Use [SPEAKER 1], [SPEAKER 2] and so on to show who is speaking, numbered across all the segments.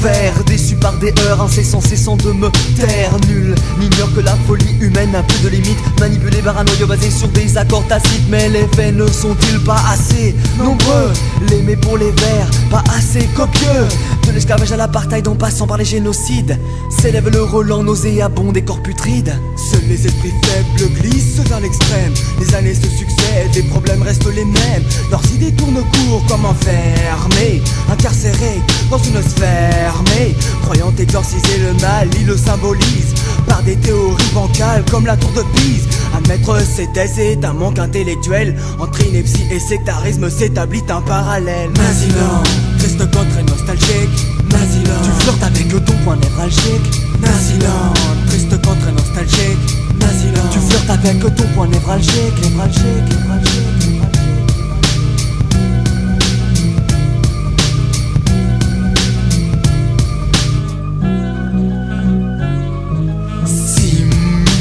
[SPEAKER 1] vers. Déçu par des heures incessants, cessant de me taire. Nul n'ignore que la folie humaine n'a plus de limite. Manipulé, paranoïa, basé sur des accords tacites. Mais les faits ne sont-ils pas assez nombreux? L'aimer pour les vers, pas assez copieux. De l'esclavage à l'apartheid en passant par les génocides, s'élève le Roland nauséabond des corps putrides.
[SPEAKER 2] Seuls les esprits faibles glissent vers l'extrême. Les années se succèdent, les problèmes restent les mêmes. Leurs idées tournent court comme enfermés, incarcérés dans une sphère fermée. Croyant exorciser le mal, ils le symbolisent par des théories bancales comme la tour de Pise. Admettre ces thèses est un manque intellectuel. Entre ineptie et sectarisme s'établit un parallèle. Naziland, triste contre et nostalgique. Naziland,
[SPEAKER 1] tu flirtes avec ton point névralgique.
[SPEAKER 2] Naziland, triste contre et nostalgique. Naziland,
[SPEAKER 1] tu flirtes avec ton point névralgique. Névralgique.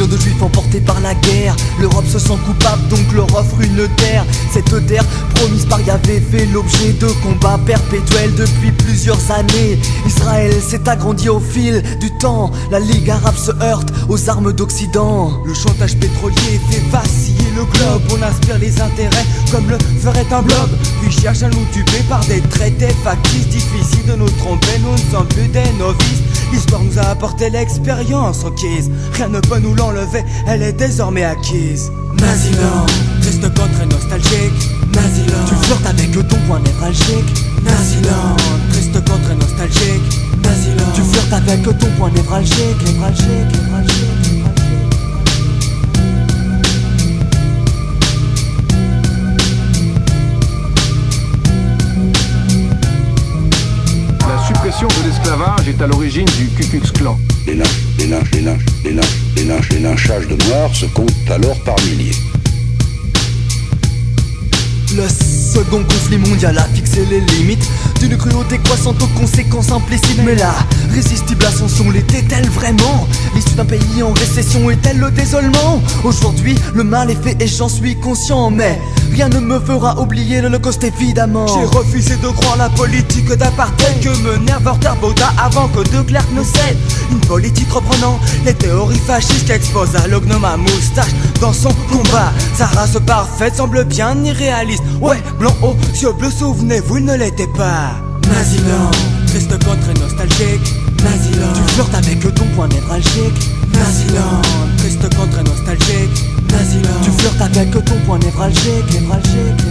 [SPEAKER 1] De juifs emportés par la guerre, l'Europe se sent coupable donc leur offre une terre. Cette terre promise par Yahvé fait l'objet de combats perpétuels depuis plusieurs années. Israël s'est agrandi au fil du temps, la Ligue arabe se heurte aux armes d'Occident.
[SPEAKER 2] Le chantage pétrolier fait vaciller le globe. On inspire les intérêts comme le ferait un blob, puis cherche à nous tuer par des traités factices. Difficile de nous tromper, nous ne sommes plus des novices. L'histoire nous a apporté l'expérience requise. Rien ne peut nous l'enlever, elle est désormais acquise. Naziland, triste contre et nostalgique. Naziland,
[SPEAKER 1] tu flirtes avec ton point névralgique.
[SPEAKER 2] Naziland, triste contre et nostalgique. Naziland,
[SPEAKER 1] tu flirtes avec ton point névralgique. Névralgique.
[SPEAKER 3] La suppression de l'esclavage est à l'origine du Ku Klux Klan.
[SPEAKER 4] Les lynchages de Noirs se comptent alors par milliers.
[SPEAKER 1] Le second conflit mondial a fixé les limites d'une cruauté croissante aux conséquences implicites. Mais la résistible ascension l'était-elle vraiment? L'issue d'un pays en récession est-elle le désolement? Aujourd'hui le mal est fait et j'en suis conscient, mais rien ne me fera oublier l'Holocauste évidemment.
[SPEAKER 2] J'ai refusé de croire la politique d'apartheid que menèrent Walter Botha avant que De Klerk ne cède. Une politique reprenant les théories fascistes qu'expose à l'ognome à moustache dans son combat. Sa race parfaite semble bien irréaliste. Ouais, blanc aux yeux bleus, souvenez-vous, il ne l'était pas. Naziland, triste contre et nostalgique. Naziland,
[SPEAKER 1] tu flirtes avec ton point névralgique.
[SPEAKER 2] Naziland, triste contre et nostalgique. Naziland,
[SPEAKER 1] tu flirtes avec ton point névralgique. Névralgique.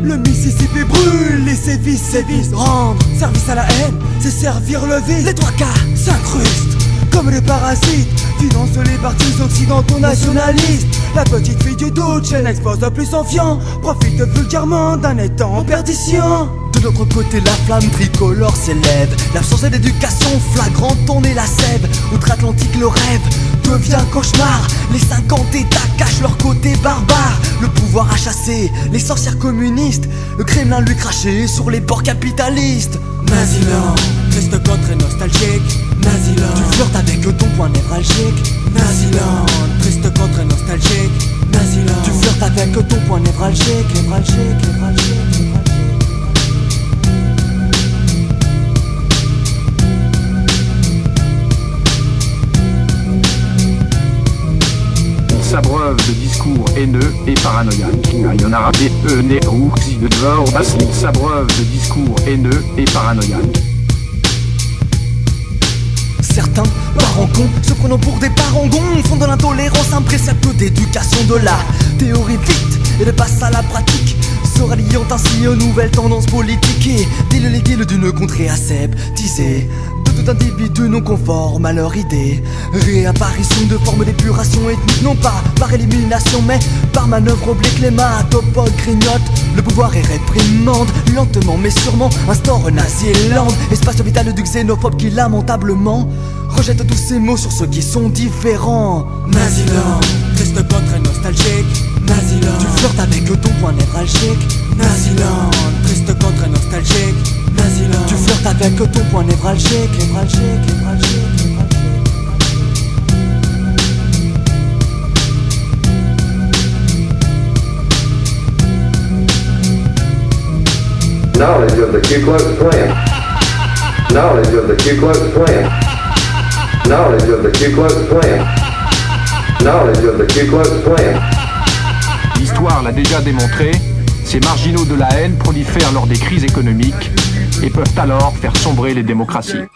[SPEAKER 2] Le Mississippi brûle, les sévices rendre service à la haine, c'est servir le vide.
[SPEAKER 1] Les trois quarts
[SPEAKER 2] s'incrustent comme les parasites, financent les partis occidentaux nationalistes. La petite fille du doute, elle n'expose plus son fion, profite vulgairement d'un état en perdition.
[SPEAKER 1] De l'autre côté la flamme tricolore s'élève. L'absence d'éducation flagrante on est la sève. Outre-Atlantique le rêve devient cauchemar. Les 50 États cachent leur côté barbare. Le pouvoir a chassé les sorcières communistes. Le Kremlin lui crachait sur les bords capitalistes.
[SPEAKER 2] Naziland, triste contre et nostalgique. Naziland,
[SPEAKER 1] tu flirtes avec ton point névralgique.
[SPEAKER 2] Naziland, triste contre et nostalgique. Naziland,
[SPEAKER 1] tu flirtes avec ton point névralgique. Névralgique.
[SPEAKER 3] S'abreuve de discours haineux et paranoïaques. Il y en a raté de dehors, s'abreuve de discours haineux et paranoïaques.
[SPEAKER 1] Certains parangons, se prenant pour des parangons, font de l'intolérance un précepte d'éducation, de la théorie vite et de passe à la pratique, se ralliant ainsi aux nouvelles tendances politiques et dès les guides d'une contrée aseptisée de tout individu non conforme à leur idée. Réapparition de formes d'épuration ethnique, non pas par élimination mais par manœuvre oblique. Les matopodes grignotent, le pouvoir est réprimande, lentement mais sûrement instaure Naziland, espace vital du xénophobe qui lamentablement rejette tous ces mots sur ceux qui sont différents.
[SPEAKER 2] Naziland, triste contre et nostalgique. Naziland,
[SPEAKER 1] tu flirtes avec ton point névralgique.
[SPEAKER 2] Naziland, triste contre et nostalgique. Naziland,
[SPEAKER 1] tu flirtes avec ton point névralgique. Névralgique.
[SPEAKER 5] Knowledge of the Ku Klux Klan. Knowledge of the Ku Klux Klan. Knowledge of the Ku Klux Klan. Knowledge of the Ku Klux Klan.
[SPEAKER 3] L'histoire l'a déjà démontré, ces marginaux de la haine prolifèrent lors des crises économiques et peuvent alors faire sombrer les démocraties.